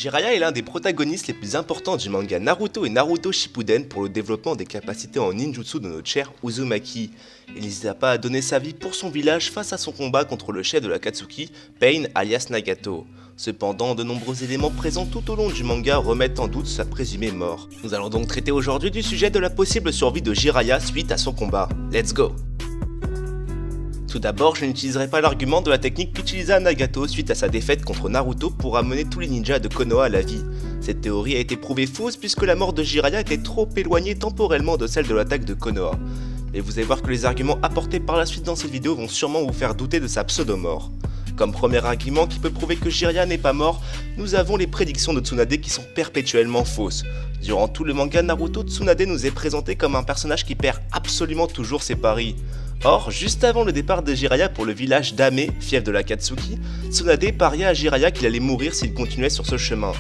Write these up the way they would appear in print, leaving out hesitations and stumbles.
Jiraiya est l'un des protagonistes les plus importants du manga Naruto et Naruto Shippuden pour le développement des capacités en ninjutsu de notre cher Uzumaki. Il n'hésita pas à donner sa vie pour son village face à son combat contre le chef de l'Akatsuki, Pain alias Nagato. Cependant, de nombreux éléments présents tout au long du manga remettent en doute sa présumée mort. Nous allons donc traiter aujourd'hui du sujet de la possible survie de Jiraiya suite à son combat. Let's go! Tout d'abord, je n'utiliserai pas l'argument de la technique qu'utilisa Nagato suite à sa défaite contre Naruto pour amener tous les ninjas de Konoha à la vie. Cette théorie a été prouvée fausse puisque la mort de Jiraiya était trop éloignée temporellement de celle de l'attaque de Konoha. Mais vous allez voir que les arguments apportés par la suite dans cette vidéo vont sûrement vous faire douter de sa pseudo-mort. Comme premier argument qui peut prouver que Jiraiya n'est pas mort, nous avons les prédictions de Tsunade qui sont perpétuellement fausses. Durant tout le manga Naruto, Tsunade nous est présenté comme un personnage qui perd absolument toujours ses paris. Or, juste avant le départ de Jiraiya pour le village d'Ame, fief de l'Akatsuki, Tsunade paria à Jiraiya qu'il allait mourir s'il continuait sur ce chemin.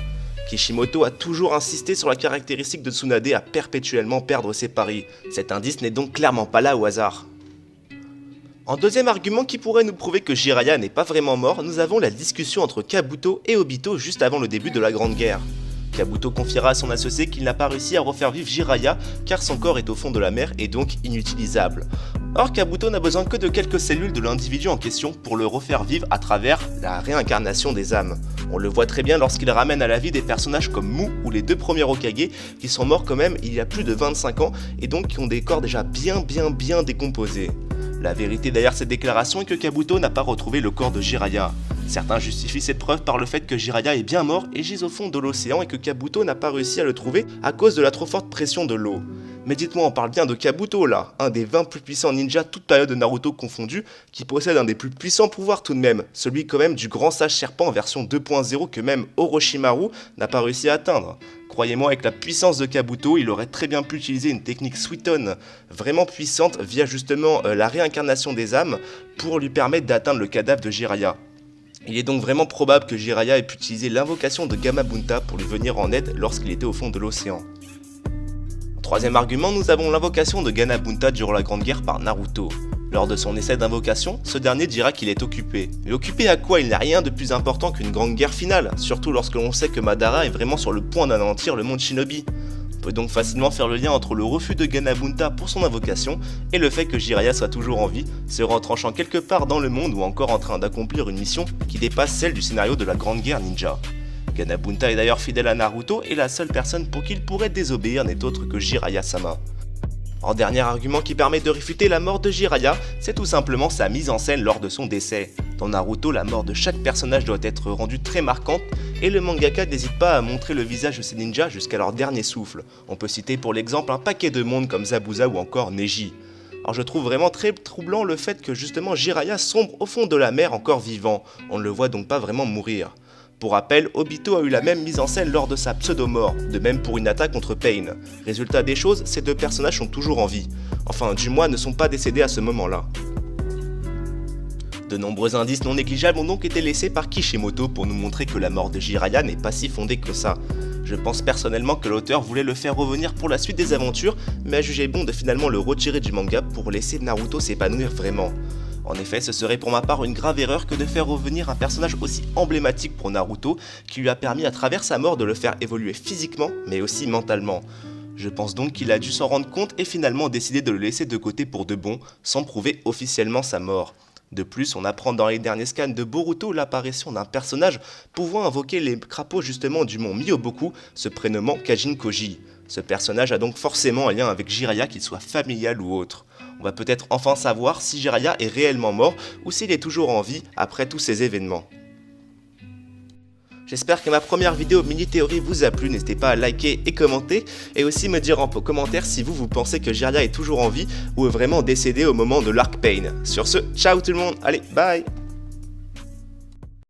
Kishimoto a toujours insisté sur la caractéristique de Tsunade à perpétuellement perdre ses paris. Cet indice n'est donc clairement pas là au hasard. En deuxième argument qui pourrait nous prouver que Jiraiya n'est pas vraiment mort, nous avons la discussion entre Kabuto et Obito juste avant le début de la Grande Guerre. Kabuto confiera à son associé qu'il n'a pas réussi à refaire vivre Jiraiya car son corps est au fond de la mer et donc inutilisable. Or Kabuto n'a besoin que de quelques cellules de l'individu en question pour le refaire vivre à travers la réincarnation des âmes. On le voit très bien lorsqu'il ramène à la vie des personnages comme Mu ou les deux premiers Hokage qui sont morts quand même il y a plus de 25 ans et donc qui ont des corps déjà bien décomposés. La vérité derrière cette déclaration est que Kabuto n'a pas retrouvé le corps de Jiraiya. Certains justifient cette preuve par le fait que Jiraiya est bien mort et gise au fond de l'océan et que Kabuto n'a pas réussi à le trouver à cause de la trop forte pression de l'eau. Mais dites-moi, on parle bien de Kabuto là, un des 20 plus puissants ninjas toute période de Naruto confondue, qui possède un des plus puissants pouvoirs tout de même, celui quand même du grand sage serpent version 2.0 que même Orochimaru n'a pas réussi à atteindre. Croyez-moi, avec la puissance de Kabuto, il aurait très bien pu utiliser une technique Suiton vraiment puissante via justement la réincarnation des âmes pour lui permettre d'atteindre le cadavre de Jiraiya. Il est donc vraiment probable que Jiraiya ait pu utiliser l'invocation de Gamabunta pour lui venir en aide lorsqu'il était au fond de l'océan. Troisième argument, nous avons l'invocation de Gamabunta durant la Grande Guerre par Naruto. Lors de son essai d'invocation, ce dernier dira qu'il est occupé. Mais occupé à quoi? Il n'a rien de plus important qu'une grande guerre finale, surtout lorsque l'on sait que Madara est vraiment sur le point d'anéantir le monde Shinobi. On peut donc facilement faire le lien entre le refus de Gamabunta pour son invocation et le fait que Jiraiya soit toujours en vie, se retranchant quelque part dans le monde ou encore en train d'accomplir une mission qui dépasse celle du scénario de la Grande Guerre Ninja. Gamabunta est d'ailleurs fidèle à Naruto et la seule personne pour qui il pourrait désobéir n'est autre que Jiraiya-sama. En dernier argument qui permet de réfuter la mort de Jiraiya, c'est tout simplement sa mise en scène lors de son décès. Dans Naruto, la mort de chaque personnage doit être rendue très marquante et le mangaka n'hésite pas à montrer le visage de ses ninjas jusqu'à leur dernier souffle. On peut citer pour l'exemple un paquet de monde comme Zabuza ou encore Neji. Alors je trouve vraiment très troublant le fait que justement Jiraiya sombre au fond de la mer encore vivant, on ne le voit donc pas vraiment mourir. Pour rappel, Obito a eu la même mise en scène lors de sa pseudo-mort, de même pour une attaque contre Pain. Résultat des choses, ces deux personnages sont toujours en vie. Enfin, du moins ne sont pas décédés à ce moment-là. De nombreux indices non négligeables ont donc été laissés par Kishimoto pour nous montrer que la mort de Jiraiya n'est pas si fondée que ça. Je pense personnellement que l'auteur voulait le faire revenir pour la suite des aventures, mais a jugé bon de finalement le retirer du manga pour laisser Naruto s'épanouir vraiment. En effet, ce serait pour ma part une grave erreur que de faire revenir un personnage aussi emblématique pour Naruto, qui lui a permis à travers sa mort de le faire évoluer physiquement, mais aussi mentalement. Je pense donc qu'il a dû s'en rendre compte et finalement décider de le laisser de côté pour de bon, sans prouver officiellement sa mort. De plus, on apprend dans les derniers scans de Boruto l'apparition d'un personnage pouvant invoquer les crapauds justement du mont Myoboku, se prénommant Kajin Koji. Ce personnage a donc forcément un lien avec Jiraiya, qu'il soit familial ou autre. On va peut-être enfin savoir si Jiraiya est réellement mort ou s'il est toujours en vie après tous ces événements. J'espère que ma première vidéo mini-théorie vous a plu, n'hésitez pas à liker et commenter, et aussi me dire en commentaire si vous pensez que Jiraiya est toujours en vie ou est vraiment décédé au moment de l'arc Pain. Sur ce, ciao tout le monde, allez, bye!